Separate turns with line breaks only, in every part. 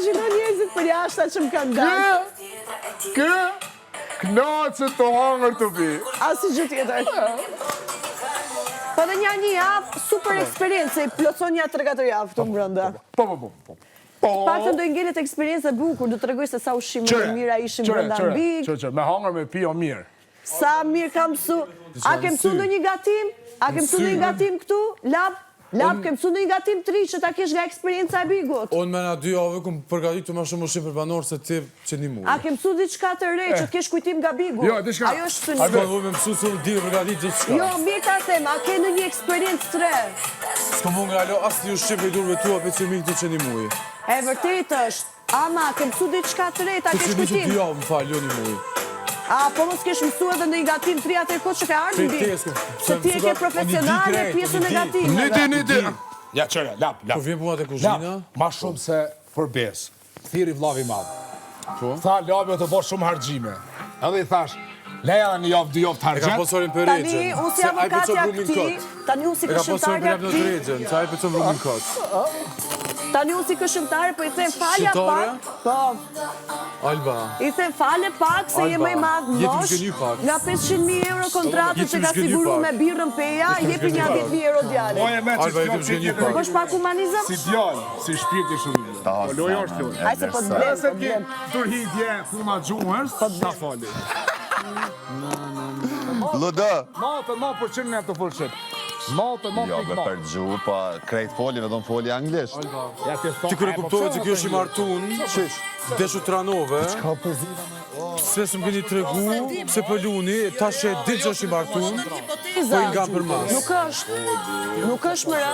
Imagjino njerëzit për jashta që më kanë dalë.
Kë knaqët të hangër të pi.
Asi gjë tjetër. Po dhe një javë, super eksperiencë, i plotson një 3-4 javë këtu brenda.
Po.
Pak të ndoj ngellet eksperiencë e bukur, do të tregoj se sa ushqime të mira ishim brenda Big.
Qërë, me hangër me pi o mirë.
Sa mirë kam mësu. A ke mësu në një gatim? A ke mësu në një gatim këtu? Lab, ke mësu në një gatim 3 që ta kesh nga eksperienca e Bigut?
Unë me nga 2 javë kom përgatitur ma shumë ushqim për banorë se ti që një muaj.
A ke mësu diçka të re që të kesh kujtim nga Bigu?
Jo, diçka.
Ajo është të
A
një.
do me mësu se unë di me përgatit diçka.
Jo, mirë ta them, a ke në një eksperiencë të re?
S'ko mu nga alo asë një ushqim për i durve tua për që mi këtë që një muaj.
E vërtet është. Ama, ke mësu diçka të re, ta
Për
kesh
që mi që 2
kujtim?
javë më falë, jo një muaj.
A, po mos kesh mësu edhe në një gatim 3 atër kohë që ka ardhë në Big? Se ti e ke profesionale pjesën e gatimeve.
Niti. Ja, qërë, lap.
Po vjen puna të kuzhina?
Ma shumë se për besë. Thiri vlavi madhë.
Po?
Tha, labi o të bo shumë hargjime. Edhe i thash, leja në një javë, 2 javë të
E ka
hargjet.
posorin për
Tani,
regjen.
unë si avokatja këti, tani unë si
E ka posorin
këshëmtarja
për jam në të
këti,
regjen, që a i pëtëm rrumin kot.
tani unë si këshëmtarë, po i them falja
Shqiptare?
pak, po,
Alba.
i them falje pak se je më i madh
Jetim
mosh,
zgjënjy pak.
nga 500.000 euro kontratë që
Jetim
ka
zgjënjy
siguru
pak.
me birrën peja, jepi një 10.000 euro djali.
Oje me që
Alba, jetim zgjënjy pak.
Po është pak humanizëm?
Si djallë, si shpirti shumë. Po lojo është lojo.
Aj se po të blem,
Se
po
ke
blem.
tërhidje, fuma gjumës, ta fali.
Ludo!
Matën, ma për qënë në të fullshit. Matën, ma
Jo,
për
me
ma.
për gju, pa krejt foli, vetëm foli anglisht.
Ti kërë kuptove që kjo është i martun, deshu tranove, se së më këni të regu, se për luni, ta që e ditë që është i martun, po i nga për mas.
Nuk është mëra.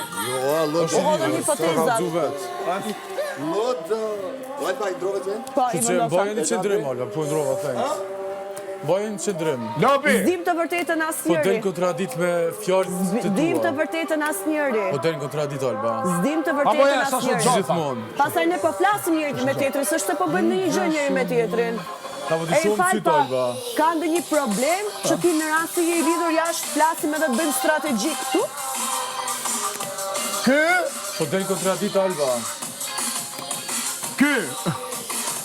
është
O, dhe një
ka
hipotezat.
kalzu vetë.
Ludo! Alba, i drove të
Po, i
Që që bajën i qëndrim, Alba, po i ndrova, thanks. Bajën i qëndrim.
Lobi!
Zdim të vërtetën
Po
asnjëri.
del kontradit me fjallë të
Zdim të
tua.
vërtetën asnjëri.
Po del kontradit, Alba.
Zdim të
Apo
vërtetën
ja, sa shumë
asnjëri.
gjatë.
Gjithmonë.
Pastaj ne po flasim njëri me tjetrin, s'është se po bëjmë ndonjë gjë njëri me tjetrin.
Ta po të
E
shumë
fal
cytë,
pa,
Alba.
ka ndonjë problem që ti në rast se je i lidhur jashtë flasim edhe të bëjmë strategji këtu?
Kë,
Po del kontradit, Alba.
kë,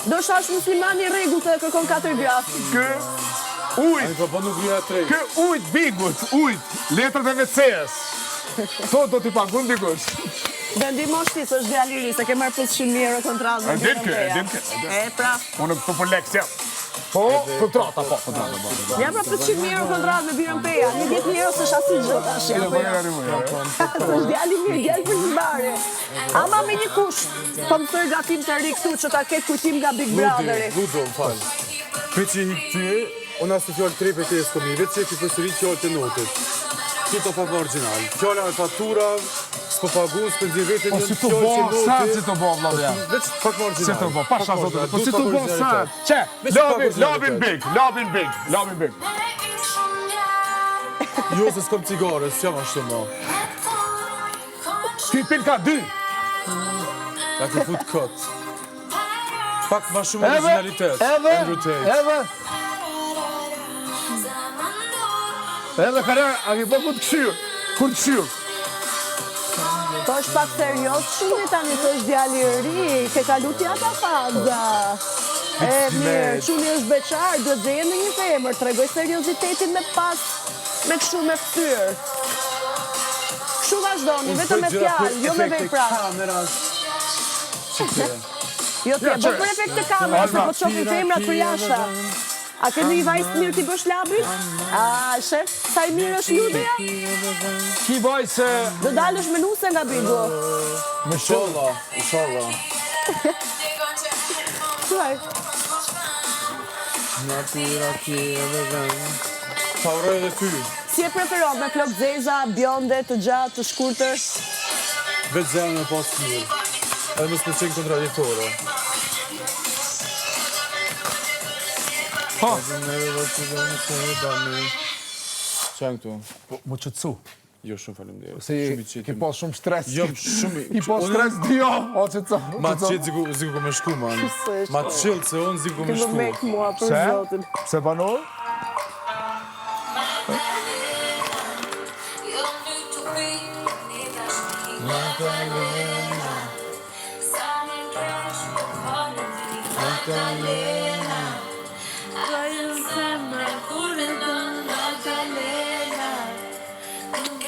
Do është muslimani i rregullt dhe kërkon 4 grafë.
kë,
A
ujt,
i po nuk vija trej.
kë ujt bigut, ujt, letrat e WC-s. To do t'i pagun dikush.
Dhe ndihmosh ti, s'është djali i ri, se ke marrë 500.000 euro kontratë. me
E din
birrën
kë,
peja.
e din kë.
E pra,
Unë këtu për leksia. Po, kontrata, po, kontrata.
ja pra 500.000 euro kontratë me birrën peja. Një 10.000 euro s'është asnjë gjë tash. apo jo? S'është djali i mirë, djali për zbare. Ama me një kush, po më thoj gatim të ri këtu që ta ketë kujtim nga Big Brotheri.
Ludo, më falë. Pe që i ty, unë asë të fjallë 3 për të e s'komi, vetë që e ki përsëri fjallë të notit. Kito pa original. Fjalla me fatura, s'ko pagu, s'pëndzir vetën
Po
një
si të
fjallë
bo,
që
sa
notit.
si të bo, vladja.
Veç pak më original.
Si të bo, pasha zotë, po si të bo, sa. Qe,
Veç
labin
pak
big, labin big, labin big.
Jo, se s'kom cigare, s'jam ashtu ma.
Tipin ka 2.
Ja ke fut kot. Pak ma shumë originalitet. Andrew Tate.
Edhe kare, a ki po ku të këshyrë, kur të këshyrë.
Po është pak serios shumë tani, të është djali i ri, ke kalu ti ata faza. E mirë, quni është beqar, duhet dhe në një femër, tregoj seriositetin me pas, me kështu me ftyrë. Kështu vazhdoni, vetëm me fjalë, jo me vepra. Jo ti e bë për efekt të kamerës, se po të shohin femrat për jashta. A ke një vajzë mirë ti bësh labrit? A, shef, sa i mirë është judeja?
Ki baj se...
Do dalësh me nuse nga Bigu.
Inshallah, inshallah.
Thuaj.
Ta uroj edhe ty.
Si e preferon, me flok zeza, bjonde, të gjatë, të shkurtër?
Vetë zemë me pas mirë. Edhe mos me qenë kontradiktore.
Ha,
Qenë këtu?
mu qëtësu.
Jo, shumë faleminderit.
Se
Shumë i
ki
qitim.
pas shumë stres.
Jo, shumë
Ki pas stres 2 javë, o qëtësu.
Ma të qitë ziku ko me shku, man.
s'është?
Ma të qilë se unë ziku ko
Ti
me
më
shku.
mek mua, për
Se?
zotin.
Se banor?
Maddalena. Voglio sempre pure Maddalena. Non mi